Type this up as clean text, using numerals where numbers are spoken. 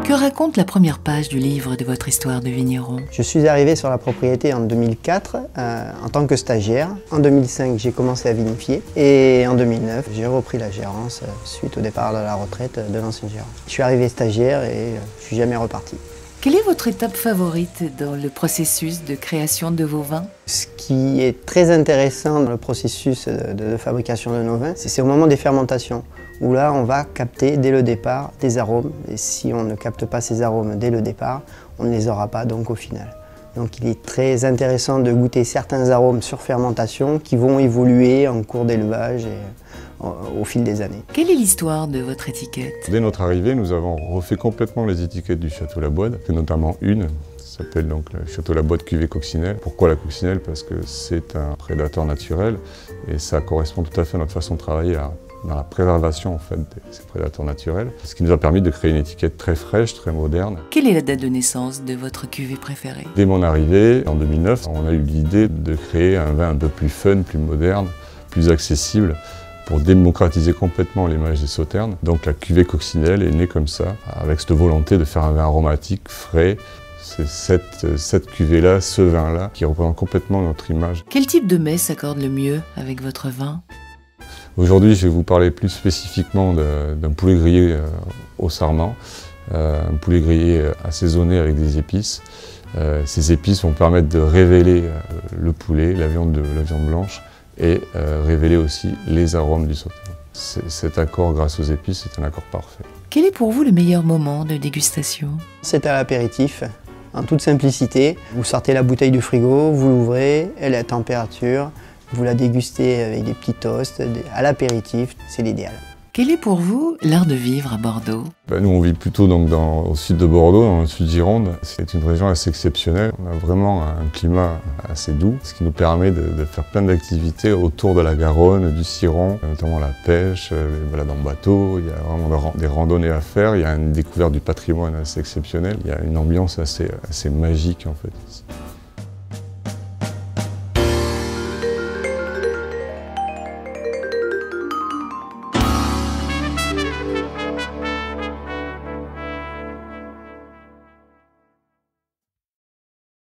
Que raconte la première page du livre de votre histoire de vigneron? Je suis arrivé sur la propriété en 2004 en tant que stagiaire. En 2005, j'ai commencé à vinifier et en 2009, j'ai repris la gérance suite au départ de la retraite de l'ancien gérant. Je suis arrivé stagiaire et je suis jamais reparti. Quelle est votre étape favorite dans le processus de création de vos vins? Ce qui est très intéressant dans le processus de fabrication de nos vins, c'est au moment des fermentations, où là on va capter dès le départ des arômes. Et si on ne capte pas ces arômes dès le départ, on ne les aura pas donc au final. Donc il est très intéressant de goûter certains arômes sur fermentation qui vont évoluer en cours d'élevage et au fil des années. Quelle est l'histoire de votre étiquette? Dès notre arrivée, nous avons refait complètement les étiquettes du Château Laboide, notamment une qui s'appelle donc le Château Laboide cuvée coccinelle. Pourquoi la coccinelle? Parce que c'est un prédateur naturel et ça correspond tout à fait à notre façon de travailler dans la préservation en fait, de ces prédateurs naturels. Ce qui nous a permis de créer une étiquette très fraîche, très moderne. Quelle est la date de naissance de votre cuvée préférée? Dès mon arrivée, en 2009, on a eu l'idée de créer un vin un peu plus fun, plus moderne, plus accessible, pour démocratiser complètement l'image des sauternes. Donc la cuvée coccinelle est née comme ça, avec cette volonté de faire un vin aromatique, frais. C'est cette cuvée-là, ce vin-là, qui représente complètement notre image. Quel type de mets s'accorde le mieux avec votre vin? Aujourd'hui, je vais vous parler plus spécifiquement d'un poulet grillé au sarment, un poulet grillé assaisonné avec des épices. Ces épices vont permettre de révéler le poulet, la viande blanche, et révéler aussi les arômes du sauterne. Cet accord, grâce aux épices, c'est un accord parfait. Quel est pour vous le meilleur moment de dégustation? C'est à l'apéritif, en toute simplicité. Vous sortez la bouteille du frigo, vous l'ouvrez, elle est à température, vous la dégustez avec des petits toasts, à l'apéritif, c'est l'idéal. Quel est pour vous l'art de vivre à Bordeaux? Nous, on vit plutôt donc au sud de Bordeaux, dans le sud Gironde. C'est une région assez exceptionnelle. On a vraiment un climat assez doux, ce qui nous permet de faire plein d'activités autour de la Garonne, du Ciron, notamment la pêche, les balades en bateau. Il y a vraiment des randonnées à faire. Il y a une découverte du patrimoine assez exceptionnelle. Il y a une ambiance assez magique en fait ici.